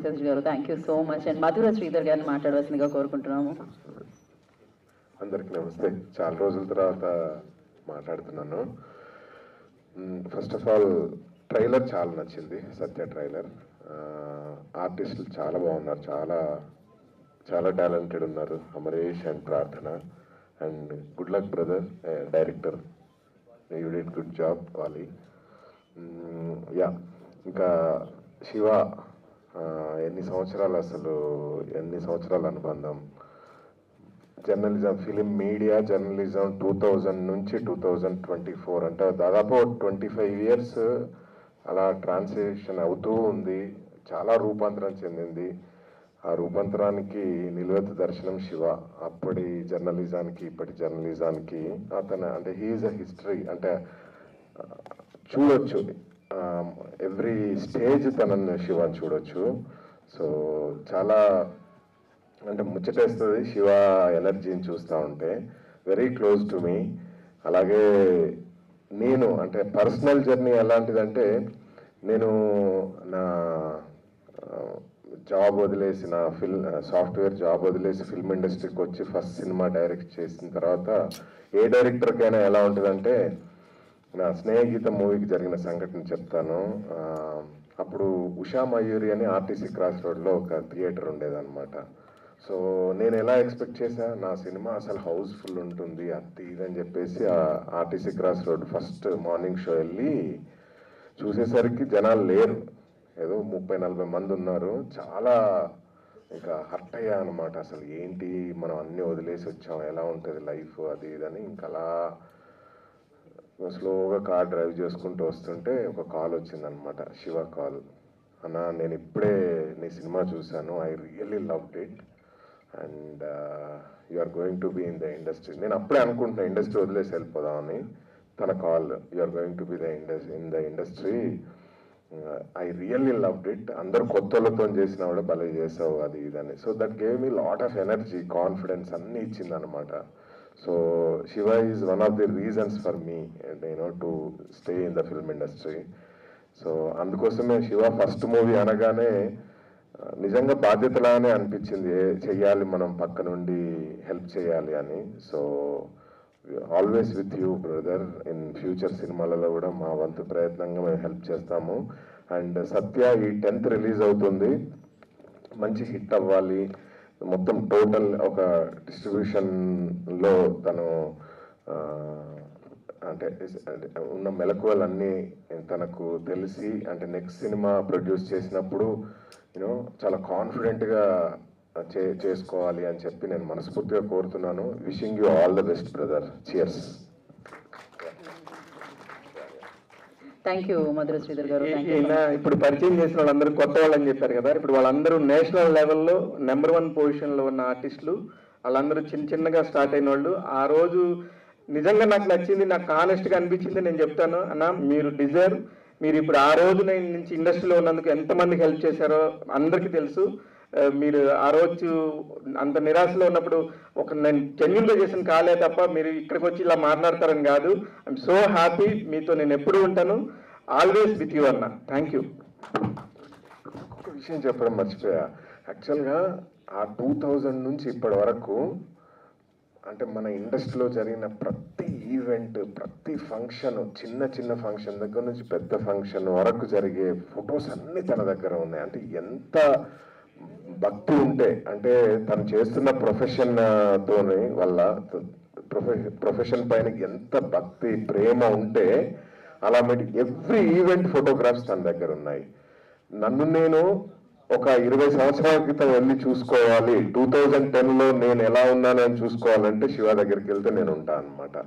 సతీష్ గారు thank you so much. And Madhura Sridhar గారిని మాట్లాడవలసిందిగా కోరుకుంటున్నాము. అందరికీ నమస్తే. చాలా రోజుల తర్వాత మాట్లాడుతున్నాను. ఫస్ట్ ఆఫ్ ఆల్ ట్రైలర్ చాలా నచ్చింది, సత్య ట్రైలర్. ఆర్టిస్టులు చాలా బాగున్నారు, చాలా చాలా టాలెంటెడ్ ఉన్నారు. అమరేష్ అండ్ ప్రార్థన. And good luck brother, director, you did good job వాలి. యా, ఇంకా శివ ఎన్ని సంవత్సరాల అనుబంధం. జర్నలిజం, ఫిలిం మీడియా జర్నలిజం 2000 నుంచి 2024 అంటే దాదాపు 25 years అలా ట్రాన్స్లేషన్ అవుతూ ఉంది. చాలా రూపాంతరం చెందింది. ఆ రూపాంతరానికి నిలువెత్తు దర్శనం శివ. అప్పటి జర్నలిజానికి ఇప్పటి జర్నలిజానికి అతను అంటే హీఈస్ అ హిస్టరీ. అంటే చూడొచ్చు, ఎవ్రీ స్టేజ్ తనని శివ చూడొచ్చు. సో చాలా అంటే ముచ్చటేస్తుంది శివ ఎనర్జీని చూస్తూ ఉంటే. Very close to me. అలాగే నేను అంటే పర్సనల్ జర్నీ ఎలాంటిదంటే, నేను నా జాబ్ వదిలేసి, నా సాఫ్ట్వేర్ జాబ్ వదిలేసి ఫిల్మ్ ఇండస్ట్రీకి వచ్చి ఫస్ట్ సినిమా డైరెక్ట్ చేసిన తర్వాత ఏ డైరెక్టర్కైనా ఎలా ఉంటుందంటే, నా స్నేహగీతం మూవీకి జరిగిన సంఘటన చెప్తాను. అప్పుడు ఉషా మయూరి అని ఆర్టీసీ క్రాస్ రోడ్లో ఒక థియేటర్ ఉండేదన్నమాట. సో నేను ఎలా ఎక్స్పెక్ట్ చేశా, నా సినిమా అసలు హౌస్ఫుల్ ఉంటుంది అది ఇదని చెప్పేసి ఆ RTC cross road first morning show వెళ్ళి చూసేసరికి జనాలు లేరు, ఏదో 30-40 మంది ఉన్నారు. చాలా ఇంకా హర్ట్ అయ్యా అనమాట. అసలు ఏంటి, మనం అన్నీ వదిలేసి వచ్చాం, ఎలా ఉంటుంది లైఫ్ అది ఇదని. ఇంకా అలా స్లోగా కార్ డ్రైవ్ చేసుకుంటూ వస్తుంటే ఒక కాల్ వచ్చిందనమాట, శివ కాల్. అన్న, నేను ఇప్పుడే నీ సినిమా చూశాను, I really loved it and you are going to be in the industry. నేను అప్పుడే అనుకుంటున్నా ఇండస్ట్రీ వదిలేసి వెళ్ళిపోదామని. తన call, you are going to be in the industry, I really loved it. అందరు కొత్తలతో చేసిన కూడా భలే చేసావు అది ఇదని. So that gave me lot of energy, confidence అన్నీ ఇచ్చిందనమాట. So Shiva is one of the reasons for me to stay in the film industry. So అందుకోసమే శివ ఫస్ట్ మూవీ అనగానే నిజంగా బాధ్యతలానే అనిపించింది, చెయ్యాలి మనం పక్క నుండి హెల్ప్ చేయాలి అని. So always with you brother. In future సినిమాలలో కూడా మా వంతు ప్రయత్నంగా మేము హెల్ప్ చేస్తాము. అండ్ సత్య ఈ 10th రిలీజ్ అవుతుంది, మంచి హిట్ అవ్వాలి. మొత్తం టోటల్ ఒక డిస్ట్రిబ్యూషన్లో తను అంటే ఉన్న మెలకువలన్నీ తనకు తెలిసి, అంటే నెక్స్ట్ సినిమా ప్రొడ్యూస్ చేసినప్పుడు చాలా కాన్ఫిడెంట్గా చేసుకోవాలి అని చెప్పి నేను మనస్ఫూర్తిగా కోరుతున్నాను. Wishing you all the best brother. Cheers. Thank you Madhura Sridhar గారు. ఇప్పుడు పరిచయం చేసిన వాళ్ళందరూ కొత్త వాళ్ళని చెప్పారు కదా, ఇప్పుడు వాళ్ళందరూ నేషనల్ లెవెల్లో నెంబర్ 1 పొజిషన్లో ఉన్న ఆర్టిస్టులు. వాళ్ళందరూ చిన్నగా స్టార్ట్ అయిన వాళ్ళు. ఆ రోజు నిజంగా నాకు నచ్చింది, నాకు హానెస్ట్గా అనిపించింది. నేను చెప్తాను అన్న, మీరు డిజర్వ్. మీరు ఇప్పుడు ఆ రోజు నుంచి ఇండస్ట్రీలో ఉన్నందుకు ఎంతమందికి హెల్ప్ చేశారో అందరికీ తెలుసు. మీరు ఆ రోజు అంత నిరాశలో ఉన్నప్పుడు నేను జెన్యున్గా చేసిన కాలే తప్ప మీరు ఇక్కడికి వచ్చి ఇలా మాట్లాడతారని కాదు. ఐఎమ్ సో హ్యాపీ, మీతో నేను ఎప్పుడూ ఉంటాను. ఆల్వేస్ విత్ యూ అన్న. Thank you. ఒక విషయం చెప్పడం మర్చిపోయా. యాక్చువల్గా ఆ 2000 నుంచి ఇప్పటి వరకు అంటే మన ఇండస్ట్రీలో జరిగిన ప్రతి ఈవెంట్, ప్రతి ఫంక్షన్, చిన్న ఫంక్షన్ దగ్గర నుంచి పెద్ద ఫంక్షన్ వరకు జరిగే ఫొటోస్ అన్నీ తన దగ్గర ఉన్నాయి. అంటే ఎంత భక్తి ఉంటే, అంటే తను చేస్తున్న ప్రొఫెషన్తోని వల్ల ప్రొఫెషన్ పైన ఎంత భక్తి ప్రేమ ఉంటే అలా ఎవ్రీ ఈవెంట్ ఫోటోగ్రాఫ్స్ తన దగ్గర ఉన్నాయి. నన్ను నేను ఒక 20 సంవత్సరాల క్రితం వెళ్ళి చూసుకోవాలి, 2010లో నేను ఎలా ఉన్నానని చూసుకోవాలంటే శివ దగ్గరికి వెళ్తే నేను ఉంటాను అనమాట.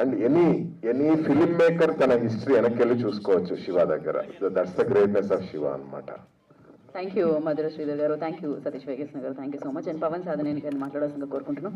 అండ్ ఎనీ ఫిలిం మేకర్ తన హిస్టరీ వెనక్కి వెళ్ళి చూసుకోవచ్చు శివ దగ్గర. That's the greatness of Shiva అనమాట. థ్యాంక్ యూ మధుర శ్రీధర్ గారు. థ్యాంక్ యూ సతీష్ వేగేశ్వర గారు. Thank you so much. And Pavan Sadhaneni గారిని మాట్లాడాల్సిందిగా కోరుకుంటున్నాం.